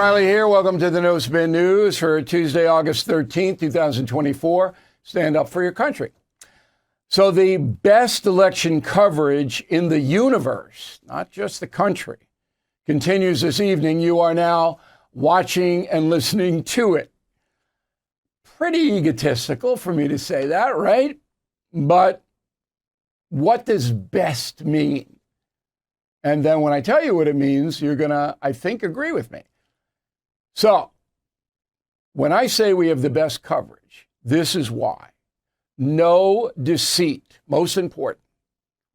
Reilly here. Welcome to the No Spin News for Tuesday, August 13th, 2024. Stand up for your country. So the best election coverage in the universe, not just the country, continues this evening. You are now watching and listening to it. Pretty egotistical for me to say that, right? But what does best mean? And then when I tell you what it means, you're going to, I think, agree with me. So when I say we have the best coverage, this is why. No deceit. Most important.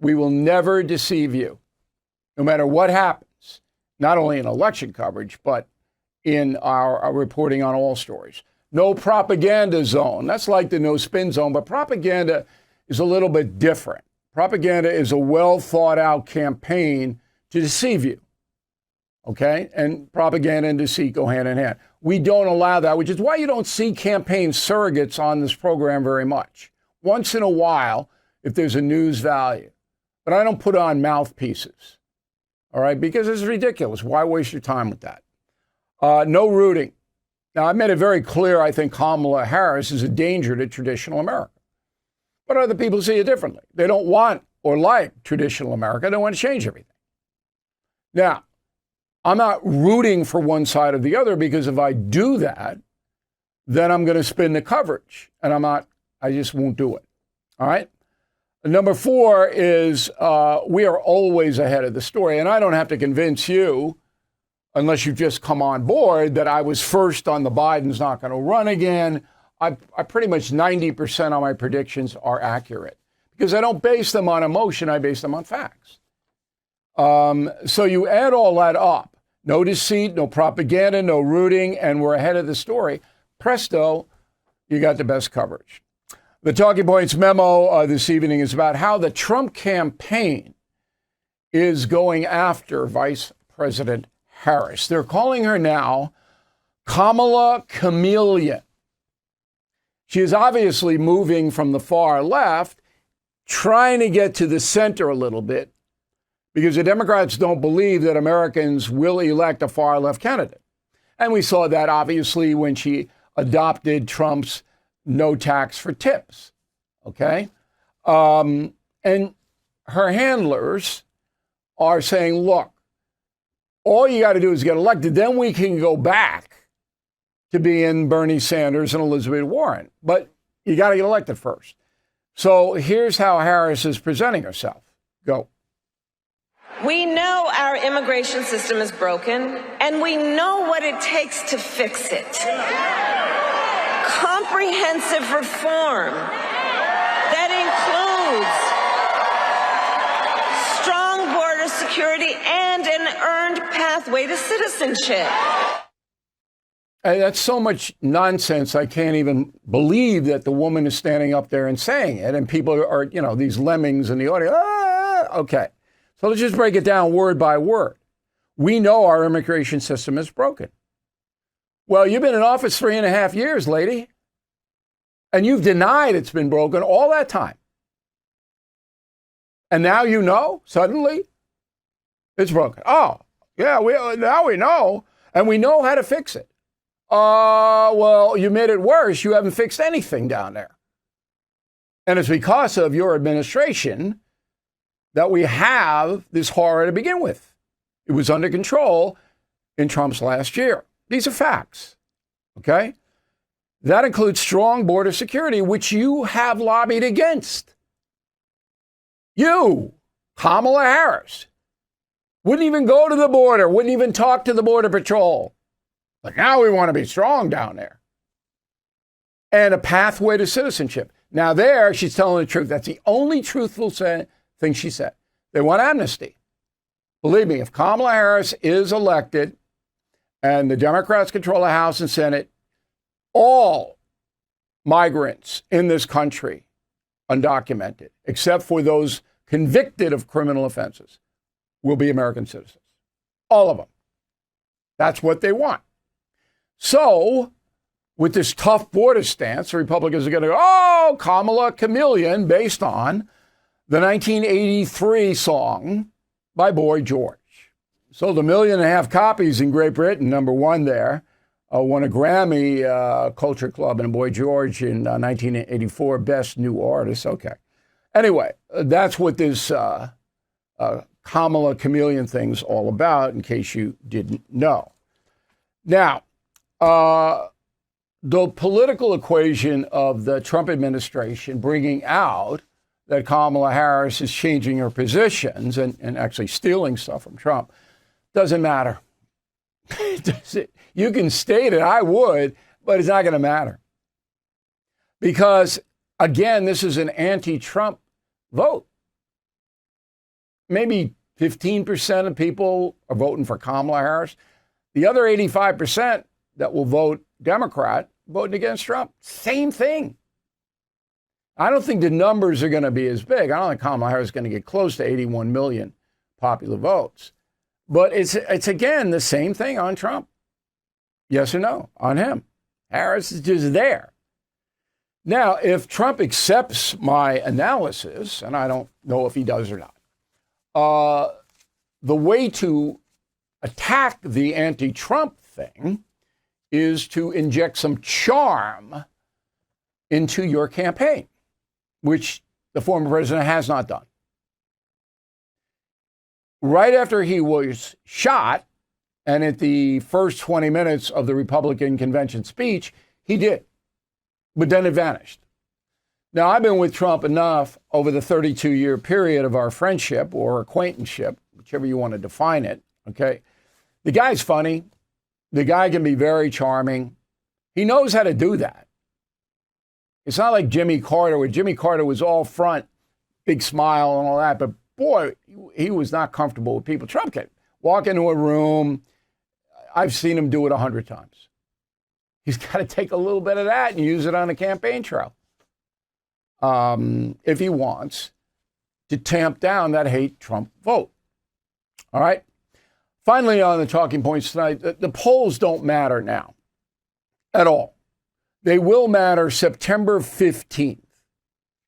We will never deceive you, no matter what happens, not only in election coverage, but in our reporting on all stories. No propaganda zone. That's like the no spin zone, but propaganda is a little bit different. Propaganda is a well thought out campaign to deceive you. Okay? And propaganda and deceit go hand in hand. We don't allow that, which is why you don't see campaign surrogates on this program very much. Once in a while, if there's a news value. But I don't put on mouthpieces. All right? Because it's ridiculous. Why waste your time with that? No rooting. Now, I made it very clear I think Kamala Harris is a danger to traditional America. But other people see it differently. They don't want or like traditional America. They want to change everything. Now, I'm not rooting for one side or the other, because if I do that, then I'm going to spin the coverage. And I just won't do it. All right? Number 4 is we are always ahead of the story. And I don't have to convince you, unless you've just come on board, that I was first on the Biden's not going to run again. I pretty much 90% of my predictions are accurate, because I don't base them on emotion. I base them on facts. So you add all that up. No deceit, no propaganda, no rooting, and we're ahead of the story. Presto, you got the best coverage. The Talking Points memo this evening is about how the Trump campaign is going after Vice President Harris. They're calling her now Kamala Chameleon. She is obviously moving from the far left, trying to get to the center a little bit, because the Democrats don't believe that Americans will elect a far left candidate. And we saw that obviously when she adopted Trump's no tax for tips. Okay? And her handlers are saying, look, all you got to do is get elected. Then we can go back to being Bernie Sanders and Elizabeth Warren. But you got to get elected first. So here's how Harris is presenting herself. Go. We know our immigration system is broken, and we know what it takes to fix it. Comprehensive reform that includes strong border security and an earned pathway to citizenship. That's so much nonsense. I can't even believe that the woman is standing up there and saying it. And people are, these lemmings in the audience. Okay. So let's just break it down word by word. We know our immigration system is broken. Well, you've been in office 3.5 years, lady. And you've denied it's been broken all that time. And now you know, suddenly, it's broken. Oh, yeah, now we know. And we know how to fix it. Well, you made it worse. You haven't fixed anything down there. And it's because of your administration that we have this horror to begin with. It was under control in Trump's last year. These are facts, okay? That includes strong border security, which you have lobbied against. You, Kamala Harris, wouldn't even go to the border, wouldn't even talk to the Border Patrol. But now we want to be strong down there. And a pathway to citizenship. Now there, she's telling the truth. That's the only truthful thing she said. They want amnesty. Believe me, if Kamala Harris is elected and the Democrats control the House and Senate, all migrants in this country, undocumented, except for those convicted of criminal offenses, will be American citizens. All of them. That's what they want. So, with this tough border stance, the Republicans are going to go, oh, Kamala Chameleon, based on the 1983 song by Boy George. Sold 1.5 million copies in Great Britain, number one there. Won a Grammy Culture Club and Boy George in 1984, Best New Artist. Okay. Anyway, that's what this Kamala chameleon thing's all about, in case you didn't know. Now, the political equation of the Trump administration bringing out that Kamala Harris is changing her positions and actually stealing stuff from Trump doesn't matter. You can state it, I would, but it's not going to matter. Because, again, this is an anti-Trump vote. Maybe 15% of people are voting for Kamala Harris. The other 85% that will vote Democrat, voting against Trump, same thing. I don't think the numbers are going to be as big. I don't think Kamala Harris is going to get close to 81 million popular votes. But it's again, the same thing on Trump. Yes or no on him. Harris is just there. Now, if Trump accepts my analysis, and I don't know if he does or not, the way to attack the anti-Trump thing is to inject some charm into your campaign, which the former president has not done. Right after he was shot, and at the first 20 minutes of the Republican convention speech, he did. But then it vanished. Now, I've been with Trump enough over the 32-year period of our friendship or acquaintanceship, whichever you want to define it, okay? The guy's funny. The guy can be very charming. He knows how to do that. It's not like Jimmy Carter, where Jimmy Carter was all front, big smile and all that, but boy, he was not comfortable with people. Trump can walk into a room. I've seen him do it 100 times. He's got to take a little bit of that and use it on a campaign trail if he wants to tamp down that hate Trump vote. All right. Finally, on the talking points tonight, the polls don't matter now at all. They will matter September 15th.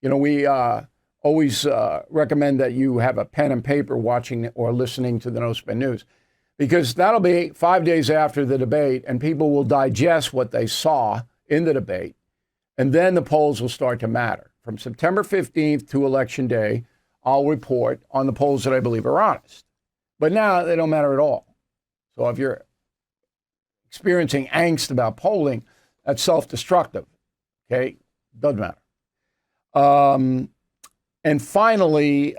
You know, we always recommend that you have a pen and paper watching or listening to the No Spin News, because that'll be 5 days after the debate, and people will digest what they saw in the debate, and then the polls will start to matter. From September 15th to Election Day, I'll report on the polls that I believe are honest. But now they don't matter at all. So if you're experiencing angst about polling, that's self-destructive, okay? Doesn't matter. And finally,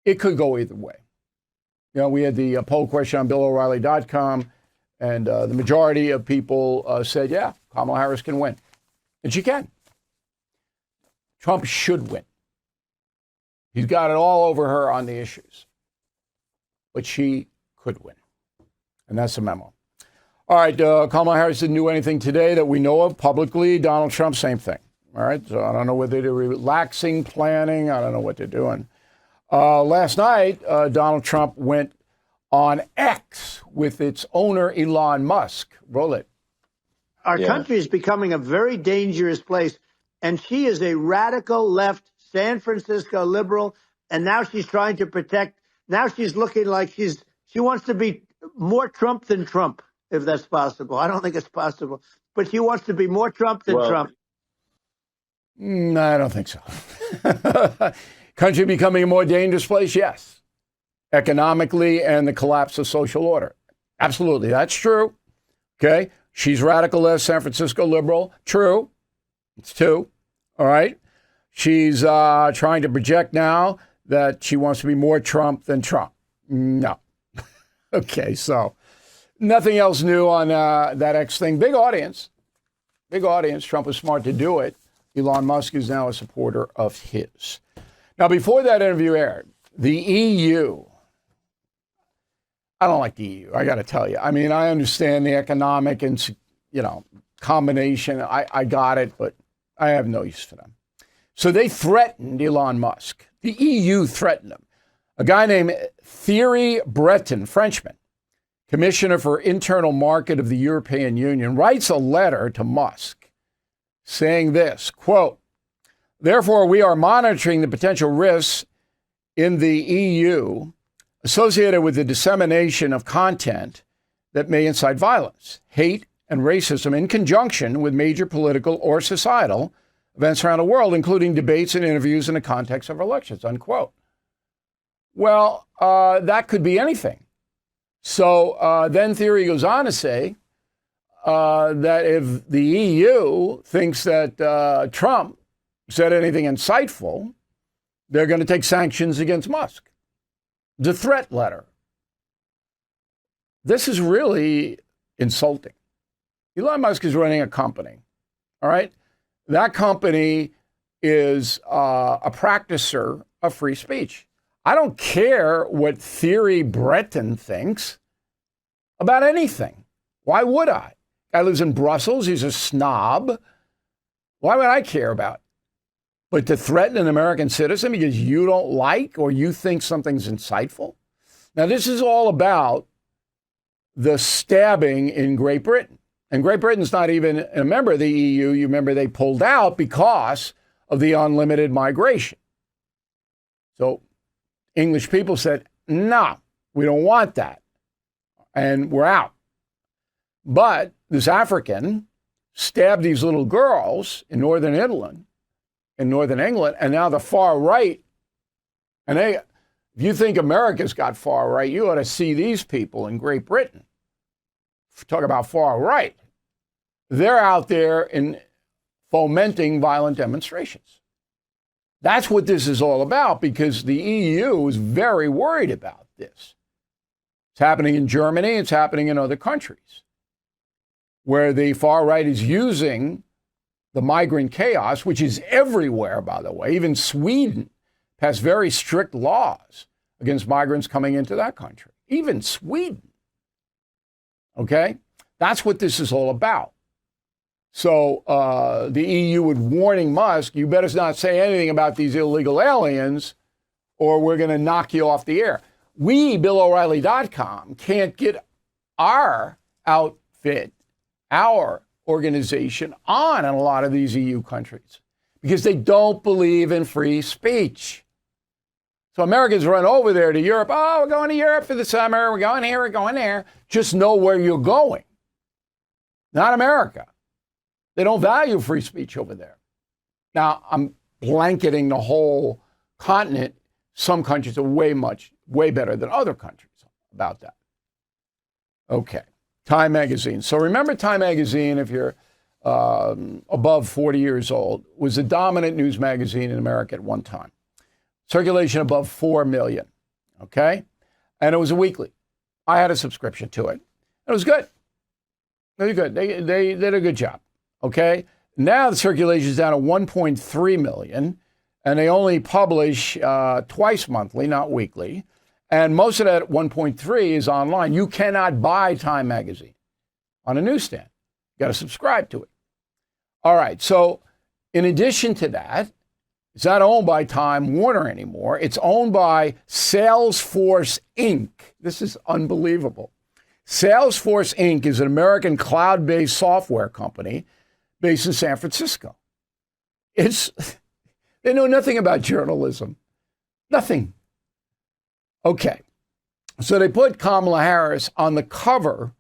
it could go either way. You know, we had the poll question on BillO'Reilly.com, and the majority of people said, yeah, Kamala Harris can win. And she can. Trump should win. He's got it all over her on the issues. But she could win. And that's the memo. All right, Kamala Harris didn't do anything today that we know of publicly. Donald Trump, same thing. All right, so I don't know whether they're relaxing planning. I don't know what they're doing. Last night, Donald Trump went on X with its owner, Elon Musk. Roll it. Our country is becoming a very dangerous place. And she is a radical left San Francisco liberal. And now she's trying to protect. Now she's looking like she wants to be more Trump than Trump, if that's possible. I don't think it's possible. But she wants to be more Trump than Trump. No, I don't think so. Country becoming a more dangerous place? Yes. Economically and the collapse of social order. Absolutely. That's true. Okay. She's radical left San Francisco liberal. True. It's two. All right. She's trying to project now that she wants to be more Trump than Trump. No. Okay. So nothing else new on that X thing. Big audience. Big audience. Trump was smart to do it. Elon Musk is now a supporter of his. Now, before that interview aired, the EU, I don't like the EU, I got to tell you. I mean, I understand the economic and, combination. I got it, but I have no use for them. So they threatened Elon Musk. The EU threatened him. A guy named Thierry Breton, Frenchman, Commissioner for Internal Market of the European Union, writes a letter to Musk saying this, quote, "Therefore, we are monitoring the potential risks in the EU associated with the dissemination of content that may incite violence, hate, and racism in conjunction with major political or societal events around the world, including debates and interviews in the context of elections, unquote. Well, that could be anything. So then theory goes on to say that if the EU thinks that Trump said anything insightful, they're going to take sanctions against Musk. The threat letter. This is really insulting. Elon Musk is running a company, all right? That company is a practicer of free speech. I don't care what Thierry Breton thinks about anything. Why would I? Guy lives in Brussels. He's a snob. Why would I care about it? But to threaten an American citizen because you don't like or you think something's insightful? Now, this is all about the stabbing in Great Britain. And Great Britain's not even a member of the EU. You remember they pulled out because of the unlimited migration. So English people said, no, we don't want that. And we're out. But this African stabbed these little girls in northern England, and now the far right, and if you think America's got far right, you ought to see these people in Great Britain. Talk about far right. They're out there in fomenting violent demonstrations. That's what this is all about, because the EU is very worried about this. It's happening in Germany. It's happening in other countries where the far right is using the migrant chaos, which is everywhere, by the way. Even Sweden passed very strict laws against migrants coming into that country. Even Sweden. Okay? That's what this is all about. So the EU would warning Musk, you better not say anything about these illegal aliens or we're going to knock you off the air. We, BillO'Reilly.com, can't get our outfit, our organization on in a lot of these EU countries because they don't believe in free speech. So Americans run over there to Europe. Oh, we're going to Europe for the summer. We're going here. We're going there. Just know where you're going. Not America. They don't value free speech over there. Now, I'm blanketing the whole continent. Some countries are way better than other countries about that. Okay. Time magazine. So remember Time magazine, if you're above 40 years old, was the dominant news magazine in America at one time. Circulation above 4 million. Okay? And it was a weekly. I had a subscription to it. It was good. It was good. They did a good job. Okay? Now the circulation is down to 1.3 million, and they only publish twice monthly, not weekly. And most of that 1.3 is online. You cannot buy Time magazine on a newsstand. You got to subscribe to it. All right. So in addition to that, it's not owned by Time Warner anymore. It's owned by Salesforce Inc. This is unbelievable. Salesforce Inc. is an American cloud-based software company based in San Francisco. They know nothing about journalism. Nothing. Okay. So they put Kamala Harris on the cover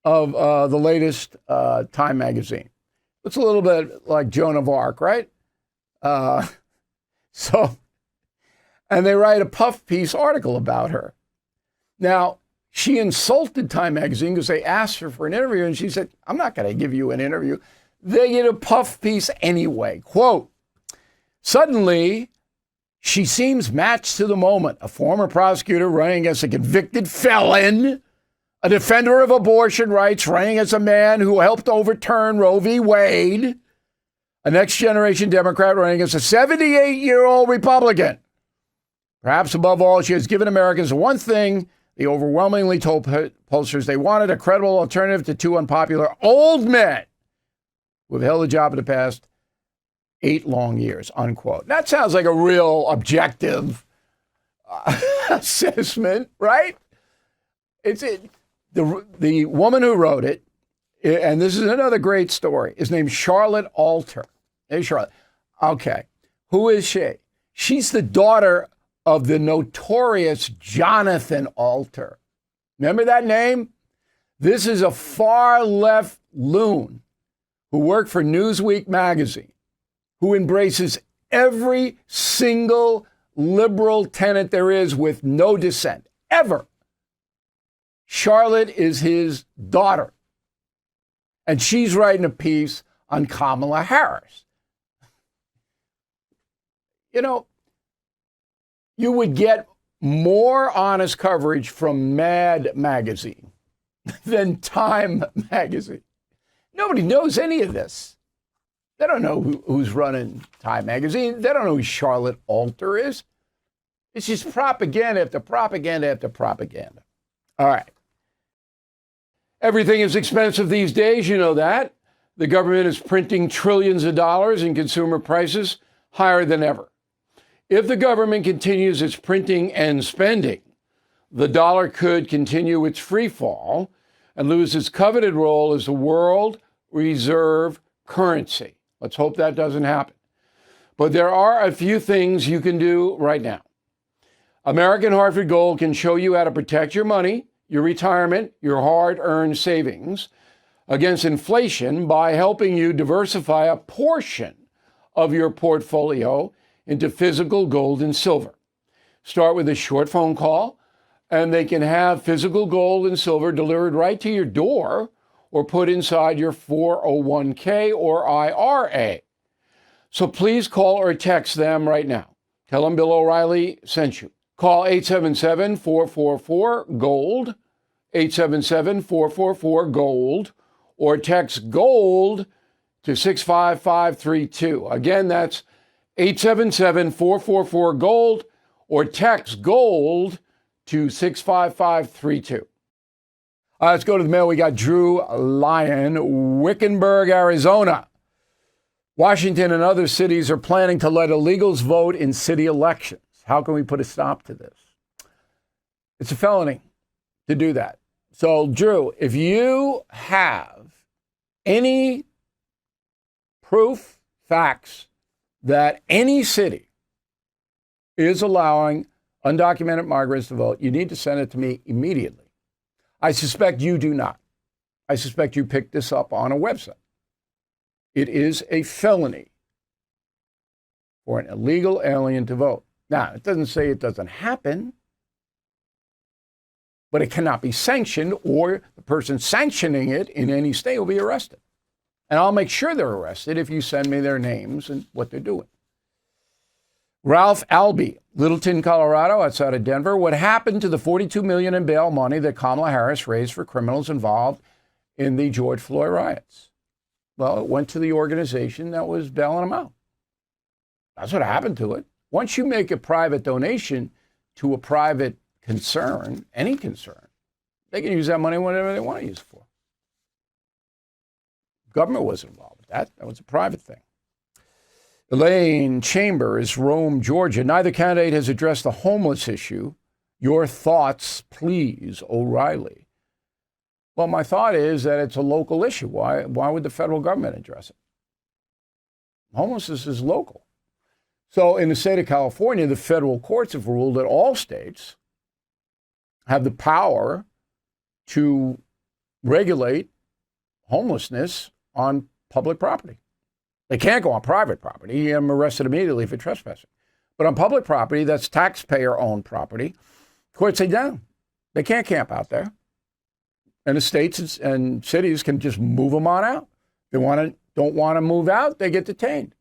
of the latest Time magazine. It's a little bit like Joan of Arc, right? And they write a puff piece article about her. Now, she insulted Time magazine because they asked her for an interview, and she said, I'm not going to give you an interview. They get a puff piece anyway. Quote, suddenly, she seems matched to the moment. A former prosecutor running against a convicted felon, a defender of abortion rights running as a man who helped overturn Roe v. Wade, a next-generation Democrat running against a 78-year-old Republican. Perhaps above all, she has given Americans one thing they overwhelmingly told pollsters they wanted: a credible alternative to two unpopular old men who have held the job in the past 8 long years, unquote. That sounds like a real objective assessment, right? The woman who wrote it, and this is another great story, is named Charlotte Alter. Hey, Charlotte. Okay. Who is she? She's the daughter of the notorious Jonathan Alter. Remember that name? This is a far-left loon who worked for Newsweek magazine, who embraces every single liberal tenet there is with no dissent, ever. Charlotte is his daughter, and she's writing a piece on Kamala Harris. You know, you would get more honest coverage from Mad Magazine than Time Magazine. Nobody knows any of this. They don't know who's running Time Magazine. They don't know who Charlotte Alter is. It's just propaganda after propaganda after propaganda. All right. Everything is expensive these days, you know that. The government is printing trillions of dollars and consumer prices higher than ever. If the government continues its printing and spending, the dollar could continue its free fall and lose its coveted role as the world reserve currency. Let's hope that doesn't happen. But there are a few things you can do right now. American Hartford Gold can show you how to protect your money, your retirement, your hard-earned savings against inflation by helping you diversify a portion of your portfolio into physical gold and silver. Start with a short phone call, and they can have physical gold and silver delivered right to your door or put inside your 401k or IRA. So please call or text them right now. Tell them Bill O'Reilly sent you. Call 877-444-GOLD, 877-444-GOLD, or text GOLD to 65532. Again, that's 877-444-GOLD, or text GOLD to 65532. Let's go to the mail. We got Drew Lyon, Wickenburg, Arizona. Washington and other cities are planning to let illegals vote in city elections. How can we put a stop to this? It's a felony to do that. So, Drew, if you have any proof, facts, that any city is allowing undocumented migrants to vote, you need to send it to me immediately. I suspect you do not. I suspect you picked this up on a website. It is a felony for an illegal alien to vote. Now, it doesn't say it doesn't happen, but it cannot be sanctioned, or the person sanctioning it in any state will be arrested. And I'll make sure they're arrested if you send me their names and what they're doing. Ralph Albee, Littleton, Colorado, outside of Denver. What happened to the $42 million in bail money that Kamala Harris raised for criminals involved in the George Floyd riots? Well, it went to the organization that was bailing them out. That's what happened to it. Once you make a private donation to a private concern, any concern, they can use that money whatever they want to use it for. Government wasn't involved with that. That was a private thing. Elaine Chambers, Rome, Georgia. Neither candidate has addressed the homeless issue. Your thoughts, please, O'Reilly. Well, my thought is that it's a local issue. Why would the federal government address it? Homelessness is local. So in the state of California, the federal courts have ruled that all states have the power to regulate homelessness on public property. They can't go on private property. I'm arrested immediately for trespassing. But on public property, that's taxpayer-owned property, courts say no. They can't camp out there. And the states and cities can just move them on out. If they don't want to move out, they get detained.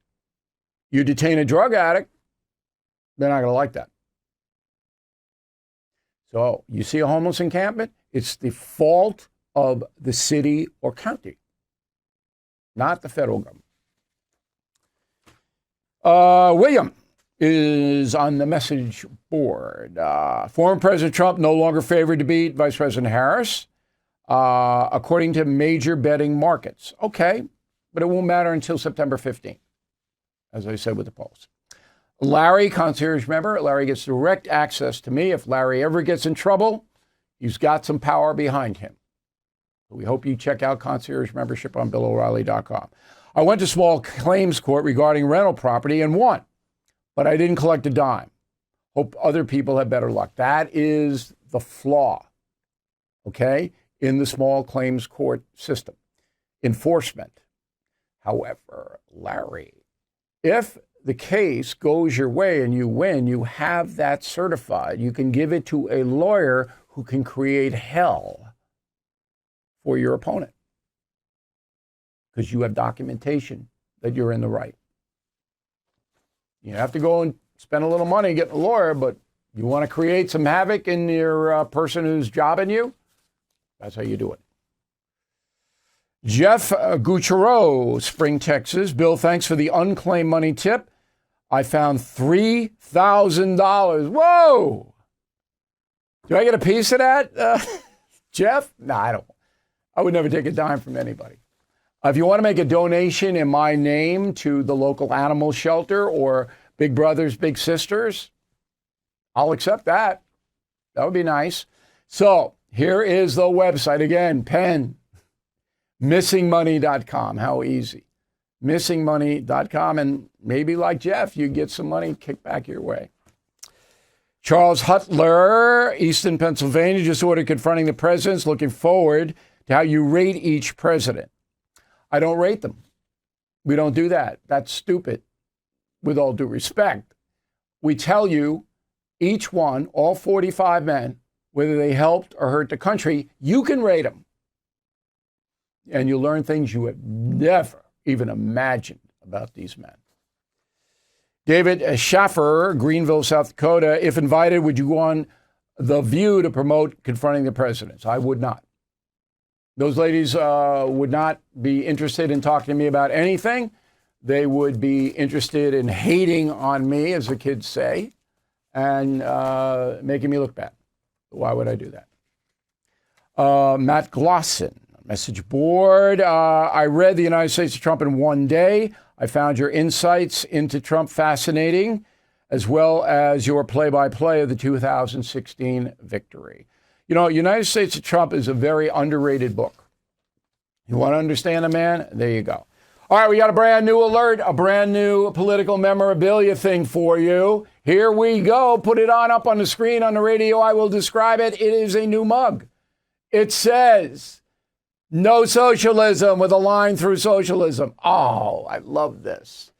You detain a drug addict, they're not going to like that. So you see a homeless encampment, it's the fault of the city or county, not the federal government. William is on the message board. Former President Trump no longer favored to beat Vice President Harris, according to major betting markets. Okay, but it won't matter until September 15th, as I said with the polls. Larry, concierge member. Larry gets direct access to me. If Larry ever gets in trouble, he's got some power behind him. We hope you check out concierge membership on BillO'Reilly.com. I went to small claims court regarding rental property and won, but I didn't collect a dime. Hope other people have better luck. That is the flaw, okay, in the small claims court system. Enforcement. However, Larry, if the case goes your way and you win, you have that certified. You can give it to a lawyer who can create hell for your opponent because you have documentation that you're in the right. You have to go and spend a little money getting a lawyer, but you want to create some havoc in your person who's jobbing you? That's how you do it. Jeff Gutierrez, Spring, Texas. Bill, thanks for the unclaimed money tip. I found $3,000. Whoa! Do I get a piece of that, Jeff? No, I don't. I would never take a dime from anybody. If you want to make a donation in my name to the local animal shelter or Big Brothers, Big Sisters, I'll accept that. That would be nice. So here is the website again, pen. Missingmoney.com. How easy. Missingmoney.com. And maybe like Jeff, you get some money kicked back your way. Charles Hutler, Easton, Pennsylvania, just ordered Confronting the Presidents. Looking forward to how you rate each president. I don't rate them. We don't do that. That's stupid. With all due respect, we tell you each one, all 45 men, whether they helped or hurt the country, you can rate them. And you'll learn things you have never even imagined about these men. David Schaffer, Greenville, South Dakota. If invited, would you go on The View to promote Confronting the Presidents? I would not. Those ladies would not be interested in talking to me about anything. They would be interested in hating on me, as the kids say, and making me look bad. Why would I do that? Matt Glosson, message board. I read The United States of Trump in one day. I found your insights into Trump fascinating, as well as your play-by-play of the 2016 victory. You know, United States of Trump is a very underrated book. You want to understand a man? There you go. All right, we got a brand new alert, a brand new political memorabilia thing for you. Here we go. Put it up on the screen on the radio. I will describe it. It is a new mug. It says, "No socialism," with a line through socialism. Oh, I love this.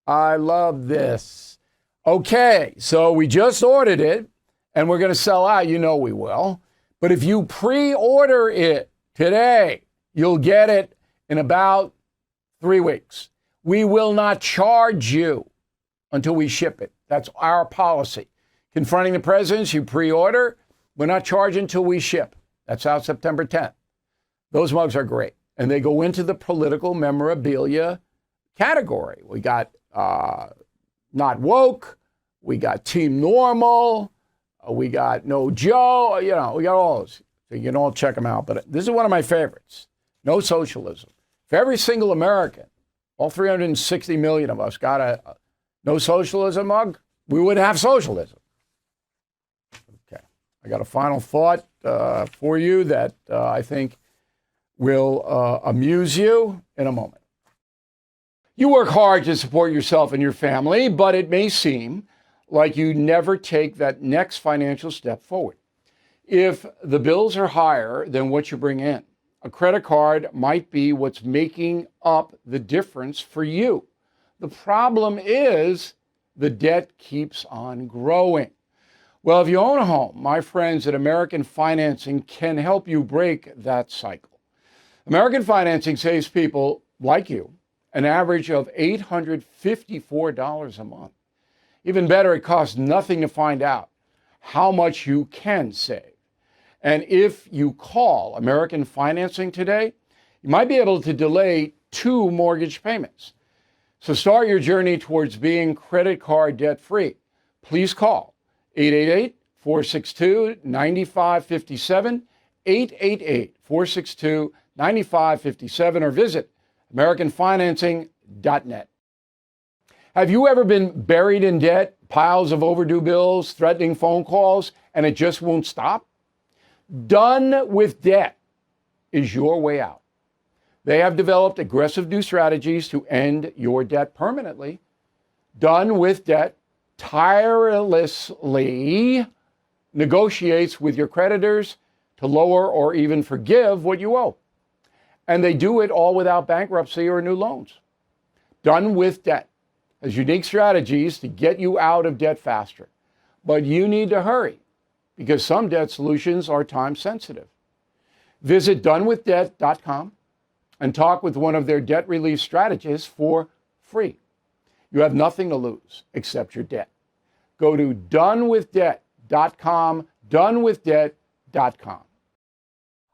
I love this. Okay, so we just ordered it, and we're going to sell out. You know we will. But if you pre-order it today, you'll get it in about 3 weeks. We will not charge you until we ship it. That's our policy. Confronting the Presidents, you pre-order. We're not charging until we ship. That's out September 10th. Those mugs are great. And they go into the political memorabilia category. We got Not Woke. We got Team Normal. We got No Joe. You know, we got all those. So you can all check them out. But this is one of my favorites. No socialism. If every single American, all 360 million of us, got a no socialism mug, we would have socialism. Okay. I got a final thought for you that I think will amuse you in a moment. You work hard to support yourself and your family, but it may seem like you never take that next financial step forward. If the bills are higher than what you bring in, a credit card might be what's making up the difference for you. The problem is the debt keeps on growing. Well, if you own a home, my friends at American Financing can help you break that cycle. American Financing saves people like you an average of $854 a month. Even better, it costs nothing to find out how much you can save. And if you call American Financing today, you might be able to delay 2 mortgage payments. So start your journey towards being credit card debt-free. Please call 888-462-9557, 888-462-9557, or visit AmericanFinancing.net. Have you ever been buried in debt, piles of overdue bills, threatening phone calls, and it just won't stop? Done with Debt is your way out. They have developed aggressive new strategies to end your debt permanently. Done with Debt tirelessly negotiates with your creditors to lower or even forgive what you owe. And they do it all without bankruptcy or new loans. Done with Debt has unique strategies to get you out of debt faster. But you need to hurry because some debt solutions are time sensitive. Visit donewithdebt.com and talk with one of their debt relief strategists for free. You have nothing to lose except your debt. Go to donewithdebt.com, donewithdebt.com.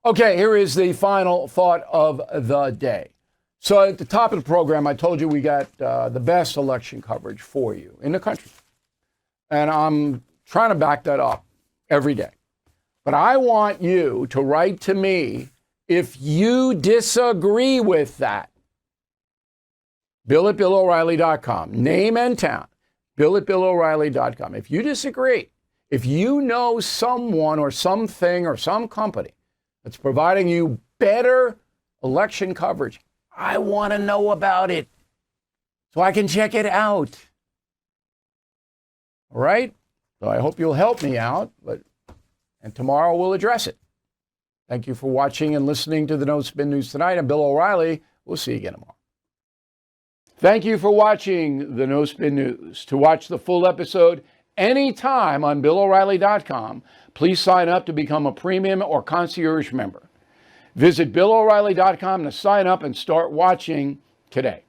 Okay, here is the final thought of the day. So at the top of the program, I told you we got the best election coverage for you in the country. And I'm trying to back that up every day. But I want you to write to me if you disagree with that. Bill@BillO'Reilly.com. Name and town. Bill@BillO'Reilly.com. If you disagree, if you know someone or something or some company that's providing you better election coverage, I want to know about it so I can check it out. All right? So I hope you'll help me out, and tomorrow we'll address it. Thank you for watching and listening to the No Spin News tonight. I'm Bill O'Reilly. We'll see you again tomorrow. Thank you for watching the No Spin News. To watch the full episode anytime on BillO'Reilly.com, please sign up to become a premium or concierge member. Visit BillO'Reilly.com to sign up and start watching today.